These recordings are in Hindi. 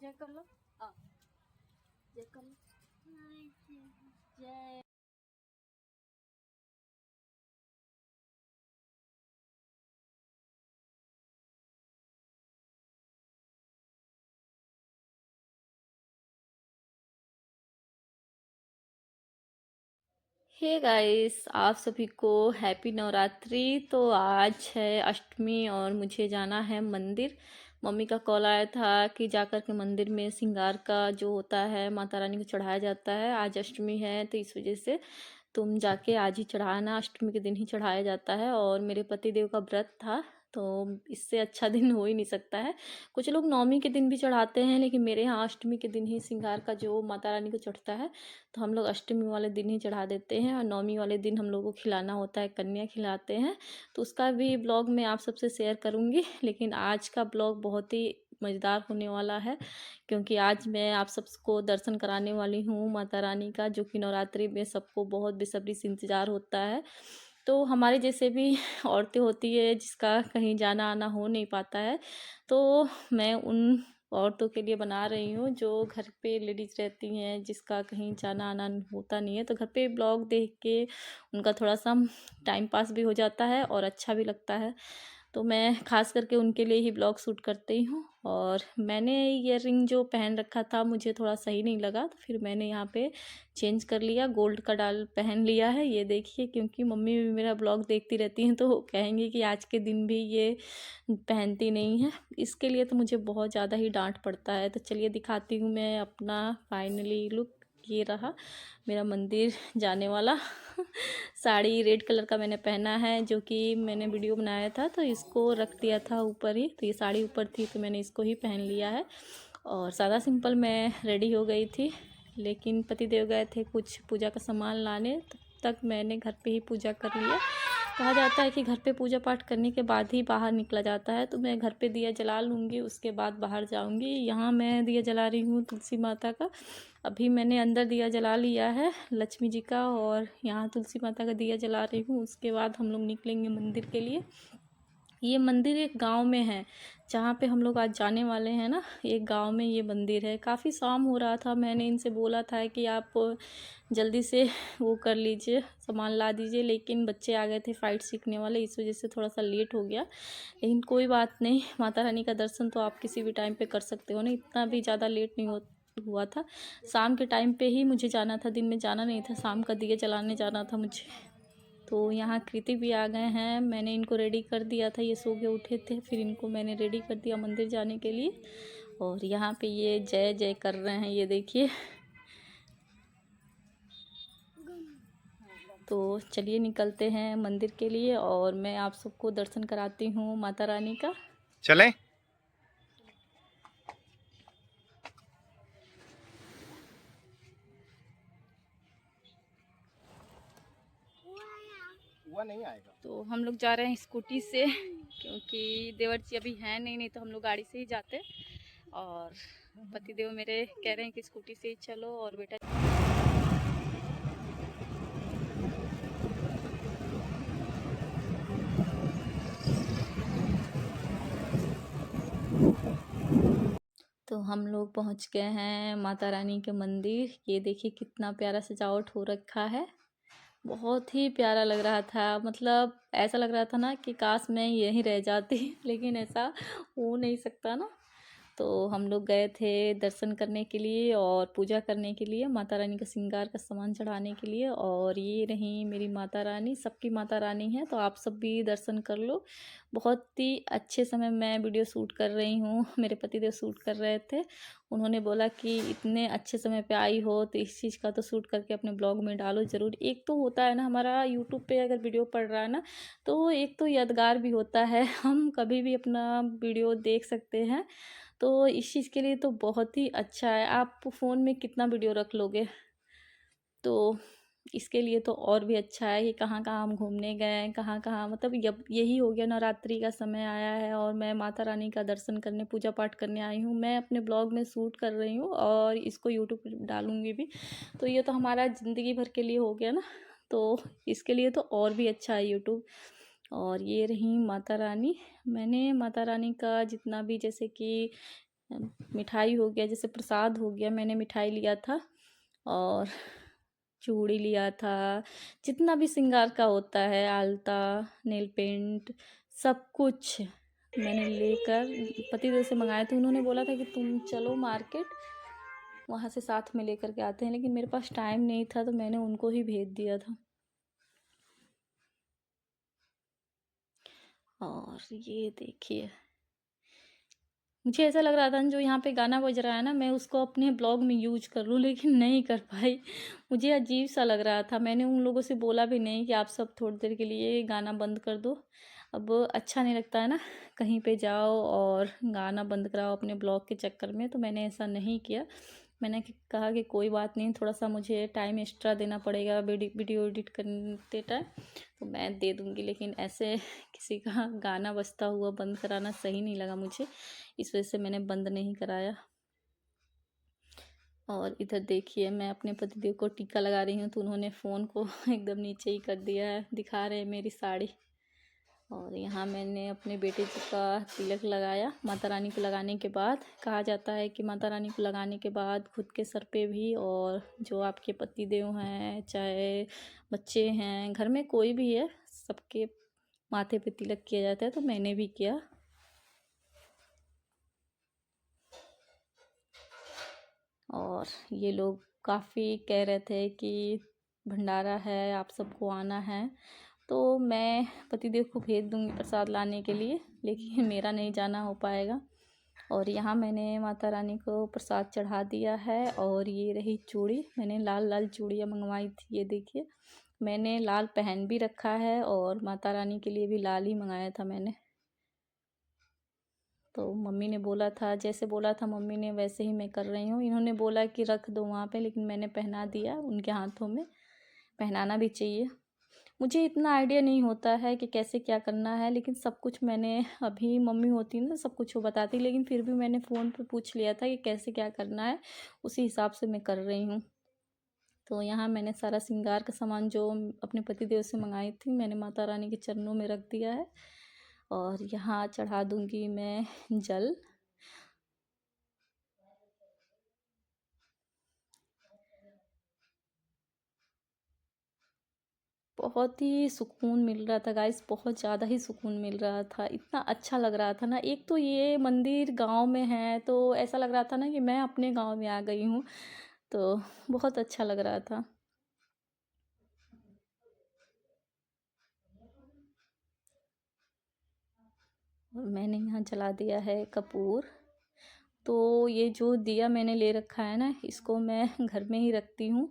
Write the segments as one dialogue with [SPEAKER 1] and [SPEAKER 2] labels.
[SPEAKER 1] जय कर लो। जय कर लो। जय। हे गाइस, आप सभी को हैप्पी नवरात्रि। तो आज है अष्टमी और मुझे जाना है मंदिर। मम्मी का कॉल आया था कि जाकर के मंदिर में श्रृंगार का जो होता है माता रानी को चढ़ाया जाता है। आज अष्टमी है तो इस वजह से तुम जाके आज ही चढ़ाना, अष्टमी के दिन ही चढ़ाया जाता है। और मेरे पति देव का व्रत था तो इससे अच्छा दिन हो ही नहीं सकता है। कुछ लोग नवमी के दिन भी चढ़ाते हैं, लेकिन मेरे यहाँ अष्टमी के दिन ही श्रृंगार का जो माता रानी को चढ़ता है तो हम लोग अष्टमी वाले दिन ही चढ़ा देते हैं। और नवमी वाले दिन हम लोग को खिलाना होता है, कन्या खिलाते हैं। तो उसका भी ब्लॉग मैं आप सबसे शेयर करूँगी, लेकिन आज का ब्लॉग बहुत ही मज़ेदार होने वाला है क्योंकि आज मैं आप सबको दर्शन कराने वाली हूँ माता रानी का, जो कि नवरात्रि में सबको बहुत बेसब्री से इंतज़ार होता है। तो हमारे जैसे भी औरतें होती है जिसका कहीं जाना आना हो नहीं पाता है, तो मैं उन औरतों के लिए बना रही हूँ जो घर पे लेडीज़ रहती हैं, जिसका कहीं जाना आना होता नहीं है। तो घर पे ब्लॉग देख के उनका थोड़ा सा टाइम पास भी हो जाता है और अच्छा भी लगता है। तो मैं ख़ास करके उनके लिए ही ब्लॉग शूट करती हूँ। और मैंने ईयररिंग जो पहन रखा था मुझे थोड़ा सही नहीं लगा, तो फिर मैंने यहाँ पे चेंज कर लिया, गोल्ड का डाल पहन लिया है। ये देखिए, क्योंकि मम्मी भी मेरा ब्लॉग देखती रहती हैं तो कहेंगी कि आज के दिन भी ये पहनती नहीं है। इसके लिए तो मुझे बहुत ज़्यादा ही डांट पड़ता है। तो चलिए दिखाती हूँ मैं अपना फाइनली लुक। ये रहा मेरा मंदिर जाने वाला साड़ी रेड कलर का मैंने पहना है, जो कि मैंने वीडियो बनाया था तो इसको रख दिया था ऊपर ही। तो ये साड़ी ऊपर थी तो मैंने इसको ही पहन लिया है और सादा सिंपल मैं रेडी हो गई थी। लेकिन पति देव गए थे कुछ पूजा का सामान लाने, तब तक मैंने घर पे ही पूजा कर लिया। कहा जाता है कि घर पे पूजा पाठ करने के बाद ही बाहर निकला जाता है, तो मैं घर पे दिया जला लूँगी, उसके बाद बाहर जाऊँगी। यहाँ मैं दिया जला रही हूँ तुलसी माता का। अभी मैंने अंदर दिया जला लिया है लक्ष्मी जी का, और यहाँ तुलसी माता का दिया जला रही हूँ। उसके बाद हम लोग निकलेंगे मंदिर के लिए। ये मंदिर एक गांव में है जहाँ पे हम लोग आज जाने वाले हैं ना, एक गांव में ये मंदिर है। काफ़ी शाम हो रहा था, मैंने इनसे बोला था कि आप जल्दी से वो कर लीजिए, सामान ला दीजिए, लेकिन बच्चे आ गए थे फाइट सीखने वाले, इस वजह से थोड़ा सा लेट हो गया। लेकिन कोई बात नहीं, माता रानी का दर्शन तो आप किसी भी टाइम पे कर सकते हो ना, इतना भी ज़्यादा लेट नहीं हुआ था। शाम के टाइम पे ही मुझे जाना था, दिन में जाना नहीं था, शाम का दिया जलाने जाना था मुझे। तो यहाँ कृति भी आ गए हैं, मैंने इनको रेडी कर दिया था, ये सो के उठे थे, फिर इनको मैंने रेडी कर दिया मंदिर जाने के लिए। और यहाँ पे ये जय जय कर रहे हैं, ये देखिए। तो चलिए निकलते हैं मंदिर के लिए और मैं आप सबको दर्शन कराती हूँ माता रानी का।
[SPEAKER 2] चलें? हुआ नहीं आएगा।
[SPEAKER 1] तो हम लोग जा रहे हैं स्कूटी से क्योंकि देवर जी अभी हैं नहीं तो हम लोग गाड़ी से ही जाते। और पतिदेव मेरे कह रहे हैं कि स्कूटी से ही चलो। और बेटा तो हम लोग पहुंच गए हैं माता रानी के मंदिर। ये देखिए कितना प्यारा सजावट हो रखा है, बहुत ही प्यारा लग रहा था। मतलब ऐसा लग रहा था ना कि काश मैं यहीं रह जाती लेकिन ऐसा हो नहीं सकता ना। तो हम लोग गए थे दर्शन करने के लिए और पूजा करने के लिए, माता रानी का श्रृंगार का सामान चढ़ाने के लिए। और ये रही मेरी माता रानी, सबकी माता रानी है, तो आप सब भी दर्शन कर लो। बहुत ही अच्छे समय मैं वीडियो शूट कर रही हूँ, मेरे पतिदेव शूट कर रहे थे। उन्होंने बोला कि इतने अच्छे समय पे आई हो तो इस चीज़ का तो शूट करके अपने ब्लॉग में डालो ज़रूर। एक तो होता है ना हमारा यूट्यूब पे अगर वीडियो पड़ रहा है ना, तो एक तो यादगार भी होता है, हम कभी भी अपना वीडियो देख सकते हैं। तो इस चीज़ के लिए तो बहुत ही अच्छा है। आप फ़ोन में कितना वीडियो रख लोगे, तो इसके लिए तो और भी अच्छा है कि कहाँ कहाँ हम घूमने गए, कहाँ कहाँ, मतलब जब यही हो गया नवरात्रि का समय आया है और मैं माता रानी का दर्शन करने पूजा पाठ करने आई हूँ। मैं अपने ब्लॉग में शूट कर रही हूँ और इसको यूट्यूब पर डालूँगी भी, तो ये तो हमारा ज़िंदगी भर के लिए हो गया ना, तो इसके लिए तो और भी अच्छा है यूट्यूब। और ये रही माता रानी। मैंने माता रानी का जितना भी, जैसे कि मिठाई हो गया, जैसे प्रसाद हो गया, मैंने मिठाई लिया था और चूड़ी लिया था, जितना भी श्रृंगार का होता है, आलता, नेल पेंट, सब कुछ मैंने लेकर पतिदेव से मंगाए थे। उन्होंने बोला था कि तुम चलो मार्केट, वहाँ से साथ में लेकर के आते हैं, लेकिन मेरे पास टाइम नहीं था तो मैंने उनको ही भेज दिया था। और ये देखिए, मुझे ऐसा लग रहा था जो यहाँ पे गाना बज रहा है ना, मैं उसको अपने ब्लॉग में यूज कर लूँ, लेकिन नहीं कर पाई। मुझे अजीब सा लग रहा था। मैंने उन लोगों से बोला भी नहीं कि आप सब थोड़ी देर के लिए गाना बंद कर दो। अब अच्छा नहीं लगता है ना, कहीं पे जाओ और गाना बंद कराओ अपने ब्लॉग के चक्कर में, तो मैंने ऐसा नहीं किया। मैंने कहा कि कोई बात नहीं, थोड़ा सा मुझे टाइम एक्स्ट्रा देना पड़ेगा वीडियो एडिट करते टाइम, तो मैं दे दूँगी, लेकिन ऐसे किसी का गाना बजता हुआ बंद कराना सही नहीं लगा मुझे, इस वजह से मैंने बंद नहीं कराया। और इधर देखिए, मैं अपने पतिदेव को टीका लगा रही हूँ, तो उन्होंने फ़ोन को एकदम नीचे ही कर दिया है, दिखा रहे हैं मेरी साड़ी। और यहाँ मैंने अपने बेटे जी का तिलक लगाया। माता रानी को लगाने के बाद कहा जाता है कि माता रानी को लगाने के बाद खुद के सर पे भी, और जो आपके पति देव हैं, चाहे बच्चे हैं, घर में कोई भी है, सबके माथे पे तिलक किया जाता है, तो मैंने भी किया। और ये लोग काफ़ी कह रहे थे कि भंडारा है, आप सबको आना है, तो मैं पतिदेव को भेज दूँगी प्रसाद लाने के लिए, लेकिन मेरा नहीं जाना हो पाएगा। और यहाँ मैंने माता रानी को प्रसाद चढ़ा दिया है। और ये रही चूड़ी, मैंने लाल लाल चूड़ियाँ मंगवाई थी, ये देखिए, मैंने लाल पहन भी रखा है और माता रानी के लिए भी लाल ही मंगाया था मैंने। तो मम्मी ने बोला था, जैसे बोला था मम्मी ने वैसे ही मैं कर रही हूँ। इन्होंने बोला कि रख दो वहाँ पे, लेकिन मैंने पहना दिया उनके हाथों में, पहनाना भी चाहिए। मुझे इतना आइडिया नहीं होता है कि कैसे क्या करना है, लेकिन सब कुछ मैंने, अभी मम्मी होती ना सब कुछ वो बताती, लेकिन फिर भी मैंने फ़ोन पे पूछ लिया था कि कैसे क्या करना है, उसी हिसाब से मैं कर रही हूँ। तो यहाँ मैंने सारा श्रृंगार का सामान जो अपने पतिदेव से मंगाई थी, मैंने माता रानी के चरणों में रख दिया है। और यहाँ चढ़ा दूँगी मैं जल। बहुत ही सुकून मिल रहा था गाइस, बहुत ज़्यादा ही सुकून मिल रहा था, इतना अच्छा लग रहा था ना। एक तो ये मंदिर गांव में है, तो ऐसा लग रहा था ना कि मैं अपने गांव में आ गई हूँ, तो बहुत अच्छा लग रहा था। और मैंने यहाँ जला दिया है कपूर। तो ये जो दिया मैंने ले रखा है ना, इसको मैं घर में ही रखती हूँ।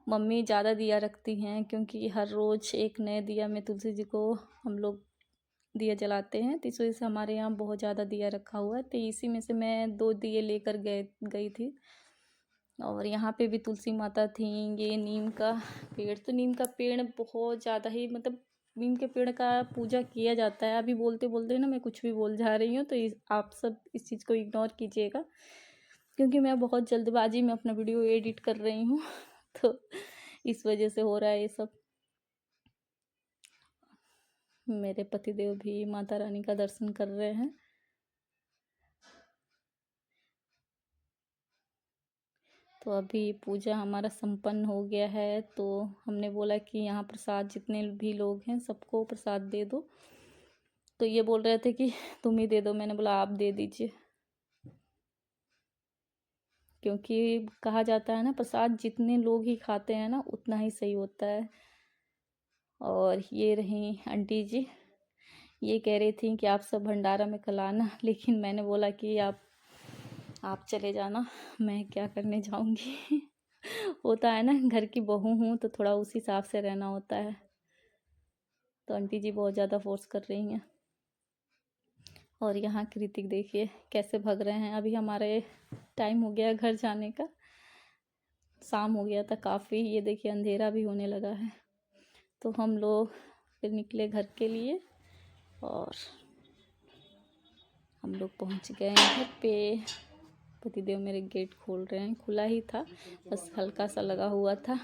[SPEAKER 1] मम्मी ज़्यादा दिया रखती हैं, क्योंकि हर रोज़ एक नए दिया में तुलसी जी को हम लोग दिया जलाते हैं, तो इस वजह से हमारे यहाँ बहुत ज़्यादा दिया रखा हुआ है। तो इसी में से मैं 2 दिए लेकर गई थी। और यहाँ पे भी तुलसी माता थी। ये नीम का पेड़, तो नीम का पेड़ बहुत ज़्यादा ही, मतलब नीम के पेड़ का पूजा किया जाता है। अभी बोलते बोलते ना मैं कुछ भी बोल जा रही हूँ, तो आप सब इस चीज़ को इग्नोर कीजिएगा, क्योंकि मैं बहुत जल्दबाजी में अपना वीडियो एडिट कर रही हूँ तो इस वजह से हो रहा है ये सब। मेरे पतिदेव भी माता रानी का दर्शन कर रहे हैं। तो अभी पूजा हमारा संपन्न हो गया है, तो हमने बोला कि यहाँ प्रसाद जितने भी लोग हैं सबको प्रसाद दे दो। तो ये बोल रहे थे कि तुम ही दे दो, मैंने बोला आप दे दीजिए, क्योंकि कहा जाता है ना प्रसाद जितने लोग ही खाते हैं ना उतना ही सही होता है। और ये रही आंटी जी, ये कह रही थी कि आप सब भंडारा में कल आना, लेकिन मैंने बोला कि आप चले जाना, मैं क्या करने जाऊंगी होता है ना, घर की बहू हूँ तो थोड़ा उस हिसाब से रहना होता है। तो आंटी जी बहुत ज़्यादा फोर्स कर रही हैं। और यहाँ कृतिक देखिए कैसे भग रहे हैं। अभी हमारे टाइम हो गया घर जाने का, शाम हो गया था काफ़ी, ये देखिए अंधेरा भी होने लगा है। तो हम लोग फिर निकले घर के लिए, और हम लोग पहुँच गए घर पे। पतिदेव मेरे गेट खोल रहे हैं, खुला ही था, बस हल्का सा लगा हुआ था।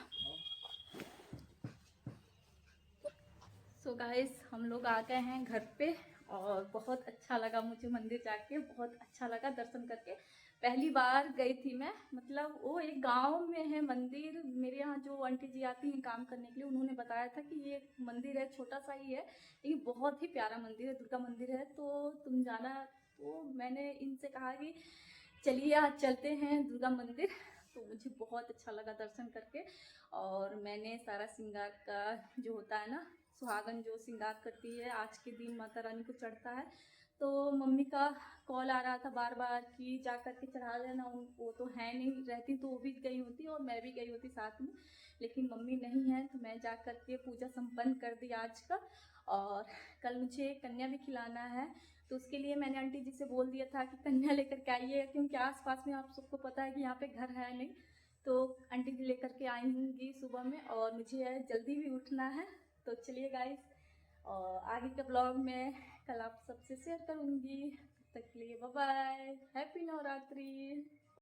[SPEAKER 1] सो गाइस हम लोग आ गए हैं घर पे, और बहुत अच्छा लगा मुझे मंदिर जाके, बहुत अच्छा लगा दर्शन करके। पहली बार गई थी मैं, मतलब वो एक गांव में है मंदिर। मेरे यहाँ जो आंटी जी आती हैं काम करने के लिए, उन्होंने बताया था कि ये मंदिर है, छोटा सा ही है लेकिन बहुत ही प्यारा मंदिर है, दुर्गा मंदिर है, तो तुम जाना। तो मैंने इनसे कहा कि चलिए आज चलते हैं दुर्गा मंदिर। तो मुझे बहुत अच्छा लगा दर्शन करके। और मैंने सारा श्रृंगार का जो होता है ना, सुहागन जो श्रृंगार करती है आज के दिन माता रानी को चढ़ता है, तो मम्मी का कॉल आ रहा था बार बार कि जा कर के चढ़ा देना। वो तो है नहीं, रहती तो वो भी गई होती और मैं भी गई होती साथ में, लेकिन मम्मी नहीं है तो मैं जा कर के पूजा संपन्न कर दी आज का। और कल मुझे कन्या भी खिलाना है, तो उसके लिए मैंने आंटी जी से बोल दिया था कि कन्या लेकर के आइए, क्योंकि आस पास में आप सबको पता है कि यहाँ पे घर है नहीं। तो आंटी जी लेकर के आएंगी सुबह में, और मुझे जल्दी भी उठना है। तो चलिए गाइस, और आगे के ब्लॉग में कल आप सबसे शेयर करूँगी। तब तक के लिए बाय बाय, हैप्पी नवरात्रि।